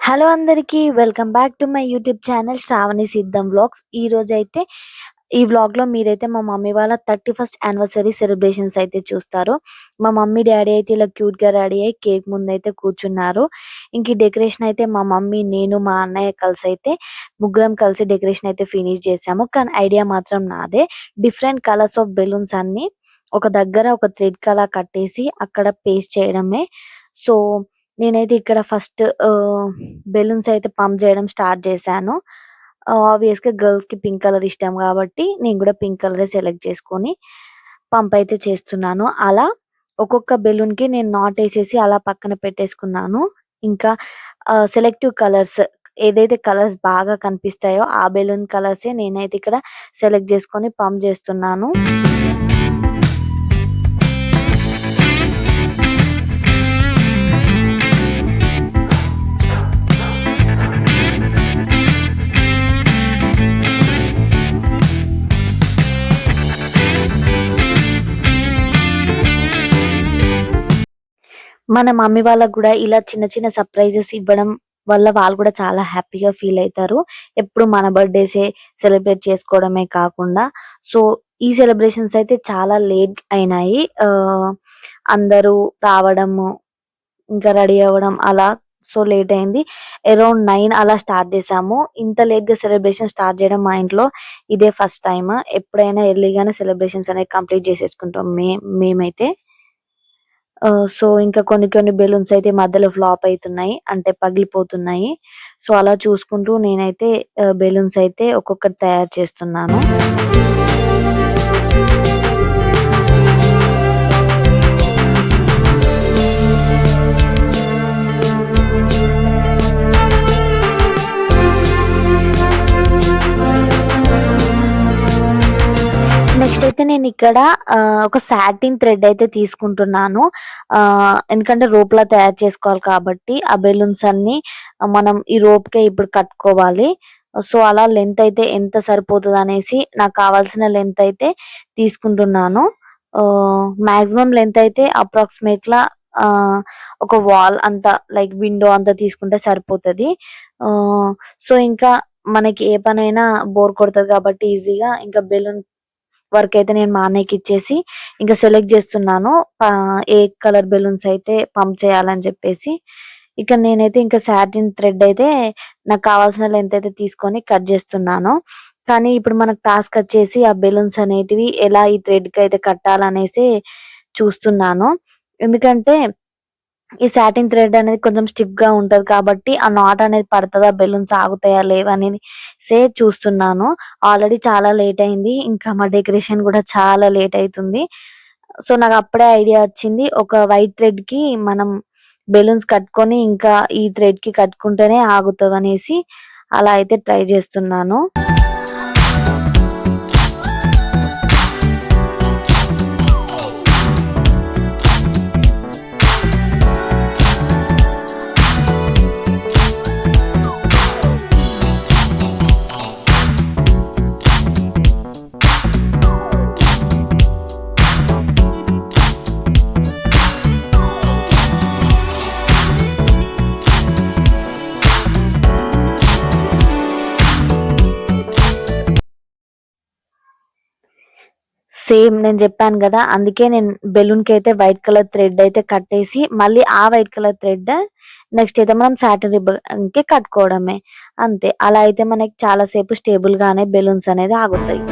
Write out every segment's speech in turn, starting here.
Hello అందరికీ welcome back to my YouTube channel Sravani Siddham vlogs. ఈ రోజైతే ఈ వ్లాగ్ లో మీరైతే మా మమ్మీ వాళ్ళ 31st యానివర్సరీ సెలబ్రేషన్స్ అయితే చూస్తారు. మా మమ్మీ డాడీ అయితే ఇలా క్యూట్ గా రెడీ అయ్యి కేక్ ముందైతే కూర్చున్నారు. ఇంక ఈ డెకరేషన్ అయితే మా మమ్మీ, నేను, మా అన్నయ్య కలిసి అయితే ముగ్గురం కలిసి డెకరేషన్ అయితే ఫినిష్ చేసాము. కానీ ఐడియా మాత్రం నాదే. డిఫరెంట్ కలర్స్ ఆఫ్ బెలూన్స్ అన్ని ఒక దగ్గర ఒక థ్రెడ్ కలా కట్టేసి అక్కడ పేస్ట్ చేయడమే. సో నేనైతే ఇక్కడ ఫస్ట్ బెలూన్స్ అయితే పంప్ చేయడం స్టార్ట్ చేశాను. ఆబ్వియస్ గా గర్ల్స్ కి పింక్ కలర్ ఇష్టం కాబట్టి నేను కూడా పింక్ కలర్ సెలెక్ట్ చేసుకొని పంప్ అయితే చేస్తున్నాను. అలా ఒక్కొక్క బెలూన్ కి నేను నాట్ వేసేసి అలా పక్కన పెట్టేసుకున్నాను. ఇంకా సెలెక్టివ్ కలర్స్ ఏదైతే కలర్స్ బాగా కనిపిస్తాయో ఆ బెలూన్ కలర్సే నేనైతే ఇక్కడ సెలెక్ట్ చేసుకొని పంప్ చేస్తున్నాను. మన మమ్మీ వాళ్ళకి కూడా ఇలా చిన్న చిన్న సర్ప్రైజెస్ ఇవ్వడం వల్ల వాళ్ళు కూడా చాలా హ్యాపీగా ఫీల్ అవుతారు. ఎప్పుడు మన బర్త్డేసే సెలబ్రేట్ చేసుకోవడమే కాకుండా సో ఈ సెలబ్రేషన్స్ అయితే చాలా లేట్ అయినాయి. అందరూ రావడము ఇంకా రెడీ అవ్వడం అలా సో లేట్ అయింది. అరౌండ్ 9 అలా స్టార్ట్ చేసాము. ఇంత లేట్ గా సెలబ్రేషన్ స్టార్ట్ చేయడం మా ఇంట్లో ఇదే ఫస్ట్ టైం. ఎప్పుడైనా ఎర్లీగానే సెలబ్రేషన్స్ అనేవి కంప్లీట్ చేసేసుకుంటాం మేమైతే. సో ఇంకా కొన్ని కొన్ని బెలూన్స్ అయితే మధ్యలో ఫ్లాప్ అయితున్నాయి, అంటే పగిలిపోతున్నాయి. సో అలా చూసుకుంటూ నేనైతే బెలూన్స్ అయితే ఒక్కొక్కటి తయారు చేస్తున్నాను. నెక్స్ట్ అయితే నేను ఇక్కడ ఒక సాటిన్ థ్రెడ్ అయితే తీసుకుంటున్నాను. ఎందుకంటే రోప్ లా తయారు చేసుకోవాలి కాబట్టి ఆ బెలూన్స్ అన్ని మనం ఈ రోప్ కే ఇప్పుడు కట్టుకోవాలి. సో అలా లెంత్ అయితే ఎంత సరిపోతుంది అనేసి నాకు కావాల్సిన లెంత్ అయితే తీసుకుంటున్నాను. మాక్సిమం లెంత్ అయితే అప్రాక్సిమేట్ లా ఒక వాల్ అంతా లైక్ విండో అంతా తీసుకుంటే సరిపోతది. సో ఇంకా మనకి ఏ పనైనా బోర్ కొడుతుంది కాబట్టి ఈజీగా ఇంకా బెలూన్ వర్క్ అయితే నేను మా అన్నయ్యకి ఇచ్చేసి ఇంకా సెలెక్ట్ చేస్తున్నాను. ఏ కలర్ బెలూన్స్ అయితే పంప్ చేయాలని చెప్పేసి ఇక నేనైతే ఇంకా సాటిన్ థ్రెడ్ అయితే నాకు కావాల్సిన లెంత్ అయితే తీసుకొని కట్ చేస్తున్నాను. కానీ ఇప్పుడు మనకు టాస్క్ వచ్చేసి ఆ బెలూన్స్ అనేటివి ఎలా ఈ థ్రెడ్ కి అయితే కట్టాలనేసి చూస్తున్నాను. ఎందుకంటే ఈ సాటిన్ థ్రెడ్ అనేది కొంచెం స్టిఫ్ గా ఉంటది కాబట్టి ఆ నాట్ అనేది పడతదా, బెలూన్స్ ఆగుతాయా లేవా అనేది చూస్తున్నాను. ఆల్రెడీ చాలా లేట్ అయింది. ఇంకా మా డెకరేషన్ కూడా చాలా లేట్ అవుతుంది. సో నాకు అప్పుడే ఐడియా వచ్చింది, ఒక వైట్ థ్రెడ్ కి మనం బెలూన్స్ కట్టుకొని ఇంకా ఈ థ్రెడ్ కి కట్టుకుంటేనే ఆగుతుంది అనేసి అలా అయితే ట్రై చేస్తున్నాను. సేమ్ నేను చెప్పాను కదా, అందుకే నేను బెలూన్ కి అయితే వైట్ కలర్ థ్రెడ్ అయితే కట్టేసి మళ్ళీ ఆ వైట్ కలర్ థ్రెడ్ నెక్స్ట్ అయితే మనం సాటిన్ రిబ్బన్ కి కట్టుకోవడమే. అంతే, అలా అయితే మనకి చాలా సేపు స్టేబుల్ గానే బెలూన్స్ అనేది ఆగుతాయి.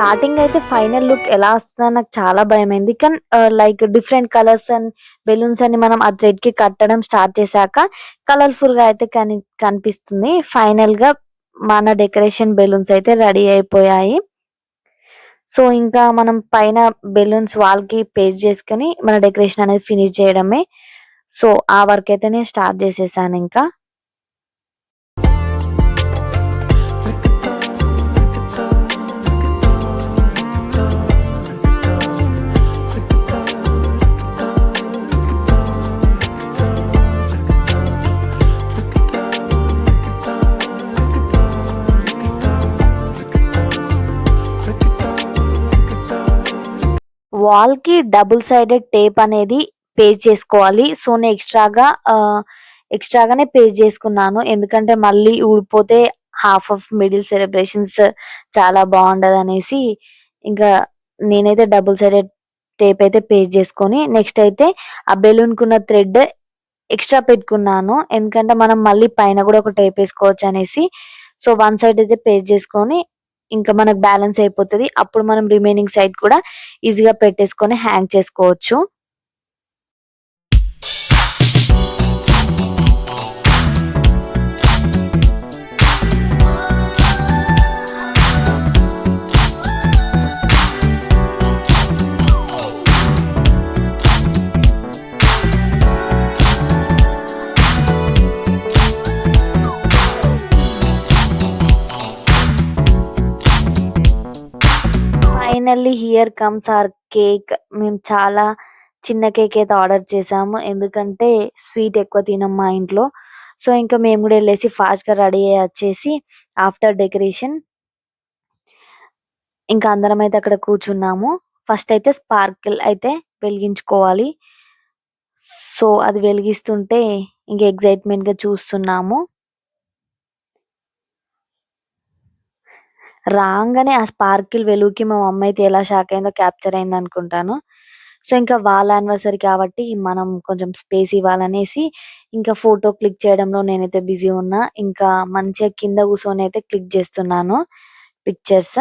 స్టార్టింగ్ అయితే ఫైనల్ లుక్ ఎలా వస్తదో నాకు చాలా భయమైంది. కానీ like different colours and balloons అని మనం ఆ థ్రెడ్‌కి కట్టడం స్టార్ట్ చేశాక కలర్‌ఫుల్‌గా అయితే కనిపిస్తుంది. ఫైనల్‌గా మన డెకరేషన్ బెలూన్స్ అయితే రెడీ అయిపోయాయి. సో, ఇంకా మనం పైన బెలూన్స్ వాల్‌కి పేస్ట్ చేసుకొని మన డెకరేషన్ అనేది ఫినిష్ చేయడమే. సో, ఆ వర్క్ అయితే నేను స్టార్ట్ చేసేసానింకా. వాల్‌కి డబుల్ సైడెడ్ టేప్ అనేది పేస్ట్ చేసుకోవాలి. సో, నేను ఎక్స్‌ట్రాగానే పేస్ట్ చేసుకున్నాను. ఎందుకంటే మళ్ళీ ఊడిపోతే హాఫ్ ఆఫ్ మిడిల్ సెలబ్రేషన్స్ చాలా బావుండదనేసి ఇంకా నేనైతే డబుల్ సైడెడ్ టేప్ అయితే పేస్ట్ చేసుకొని నెక్స్ట్ అయితే ఆ బెలూన్‌కున్న థ్రెడ్ ఎక్స్‌ట్రా పెట్టుకున్నాను. ఎందుకంటే మనం మళ్ళీ పైన గూడా ఒక టేప్ ఏసుకోవచ్చనేసి. సో, వన్ సైడ్ అయితే పేస్ట్ చేసుకొని ఇంకా మనకు బ్యాలెన్స్ అయిపోతది. అప్పుడు మనం రిమైనింగ్ సైడ్ కూడా ఈజీగా పెట్టేసుకొని హ్యాంగ్ చేసుకోవచ్చు. Finally here comes hour cake. మేము చాలా చిన్న కేక్ అయితే ఆర్డర్ చేసాము. ఎందుకంటే స్వీట్ ఎక్కువ తినం మా ఇంట్లో. సో, ఇంకా మేము గూడా ఎళ్ళేసి ఫాస్ట్‌గా రెడీ అయ్యి వచ్చేసి ఆఫ్టర్ డెకరేషన్ ఇంకా అందరమైతే అక్కడ కూర్చున్నాము. ఫస్ట్ అయితే స్పార్కిల్ అయితే వెలిగించుకోవాలి. సో, అది వెలిగిస్తుంటే ఇంక ఎక్సైట్‌మెంట్‌గా చూస్తున్నాము. రాంగానే ఆ స్పార్కిల్ వెలుగుకి మా మమ్మీ అయితే ఎలా షాక్ అయిందో క్యాప్చర్ అయిందనుకుంటాను. సో, ఇంకా వాళ్ళ యానివర్సరీ కాబట్టి మనం కొంచెం స్పేస్ ఇవ్వాలనేసి ఇంకా ఫోటో క్లిక్ చేయడంలో నేనైతే బిజీ ఉన్నా. ఇంకా మంచిగా కింద కూర్చొని అయితే క్లిక్ చేస్తున్నాను పిక్చర్స్.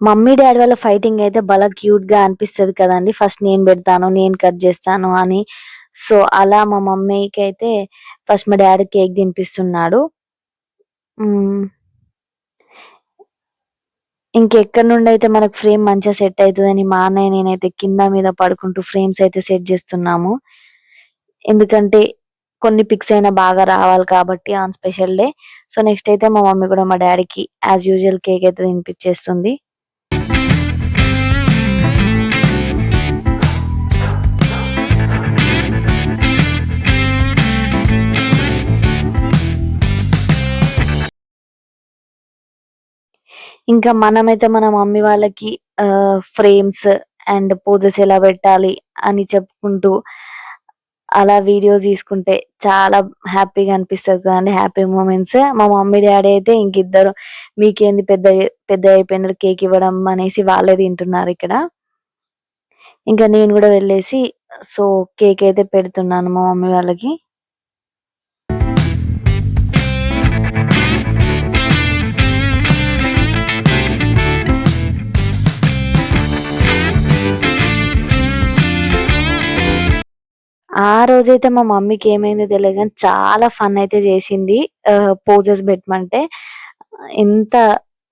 మమ్మీ, డ్యాడీ వాళ్ళ ఫైటింగ్ అయితే భలే క్యూట్‌గా అనిపిస్తది కదండీ! ఫస్ట్ నేను పెడతాను, నేను కట్ చేస్తాను అని. సో, అలా మా మమ్మీకైతే ఫస్ట్ మా డ్యాడీ కేక్ తినిపిస్తున్నాడు. హ్మ్. ఇంకెక్కడి నుండైతే మనకు ఫ్రేమ్ మంచిగా సెట్ అయితదని మా అన్నయ్య, నేనైతే కింద మీద పడుకుంటూ ఫ్రేమ్స్ అయితే సెట్ చేస్తున్నాము. ఎందుకంటే కొన్ని పిక్స్ అయినా బాగా రావాలి కాబట్టి on special day. So, next అయితే మా మమ్మీ కూడా మా డ్యాడీకి యాస్ యూజువల్ కేక్ అయితే తినిపిచ్చేస్తుంది. ఇంకా మనమైతే మన మమ్మీ వాళ్ళకి ఫ్రేమ్స్ అండ్ పోజెస్ ఎలా పెట్టాలి అని చెప్పుకుంటూ అలా వీడియోస్ తీసుకుంటే చాలా హ్యాపీగా అనిపిస్తది కదండీ! Happy moments. మా మమ్మీ, డ్యాడీ అయితే ఇంకిద్దరు మీకేంది పెద్దగా అయిపోయినారు కేక్ ఇవ్వడం అనేసి వాళ్ళే తింటున్నారిక్కడ. ఇంకా నేను గూడా వెళ్ళేసి సో, కేక్ అయితే పెడుతున్నాను మా మమ్మీ వాళ్ళకి. ఆ రోజైతే మా మమ్మీకి ఏమైందో తెలీదు గానీ చాలా ఫన్ అయితే చేసింది. పోజెస్ పెట్టమంటే. ఎంత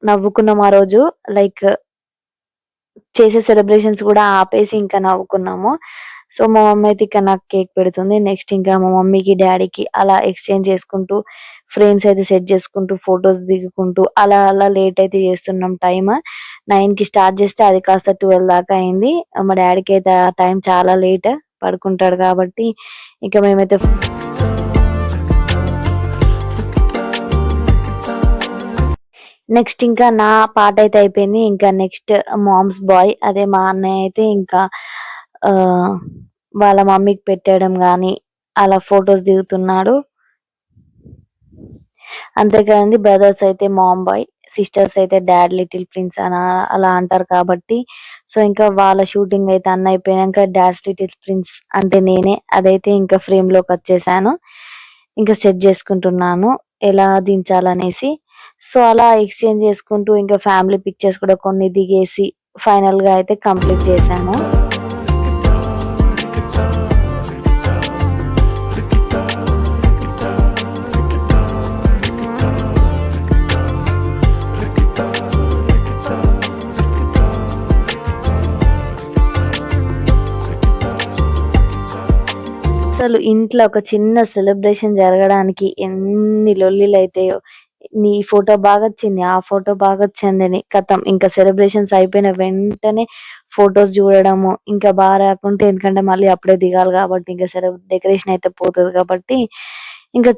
నవ్వుకున్నాం ఆ రోజు. లైక్ చేసే సెలబ్రేషన్స్ గూడా ఆపేసి ఇంకా నవ్వుకున్నాము. సో, మా మమ్మీ అయితే ఇక నాకు కేక్ పెడుతుంది. నెక్స్ట్ ఇంకా మా మమ్మీకి, డ్యాడీకి అలా ఎక్స్‌చేంజ్ చేసుకుంటూ, ఫ్రేమ్స్ అయితే సెట్ చేసుకుంటూ, ఫోటోస్ దిగుకుంటూ అలా అలా లేట్ అయితే చేస్తున్నాం టైమ్. 9కి స్టార్ట్ చేస్తే అది కాస్త 12 దాకా అయింది. మా డాడీకి అయితే ఆ టైం చాలా లేట్ పడుకుంటాడు కాబట్టి ఇక మేమైతే నెక్స్ట్ ఇంకా నా పాట అయితే అయిపోయింది. ఇంకా నెక్స్ట్ మామ్స్ బాయ్ అదే మా అన్నయ్య అయితే ఇంకా ఆ వాళ్ళ మమ్మీకి పెట్టడం గాని అలా ఫొటోస్ దిగుతున్నాడు. అంతేకాదండి బ్రదర్స్ అయితే మామ్ బాయ్, సిస్టర్స్ అయితే డాడ్ లిటిల్ ప్రిన్స్ అని అలా అంటారు కాబట్టి సో ఇంకా వాళ్ళ షూటింగ్ అయితే అన్న అయిపోయాక డాడ్స్ లిటిల్ ప్రిన్స్ అంటే నేనే అదైతే ఇంకా ఫ్రేమ్ లోకి వచ్చేసాను. ఇంకా సెట్ చేసుకుంటున్నాను ఎలా దించాలనేసి. సో అలా ఎక్స్చేంజ్ చేసుకుంటూ ఇంకా ఫ్యామిలీ పిక్చర్స్ కూడా కొన్ని దిగేసి ఫైనల్ గా అయితే కంప్లీట్ చేశాను. అసలు ఇంట్లో ఒక చిన్న సెలబ్రేషన్ జరగడానికి ఎన్ని లొల్లిలైతాయో. నీ ఫోటో బాగొచ్చింది, ఆ ఫోటో బాగొచ్చిందని ఖతం ఇంకా సెలబ్రేషన్స్ అయిపోయిన వెంటనే ఫోటోస్ చూడడము. ఇంకా బాగా రాకుంటే ఎందుకంటే మళ్ళీ అప్పుడే దిగాలి కాబట్టి ఇంకా డెకరేషన్ అయితే పోతది కాబట్టి ఇంకా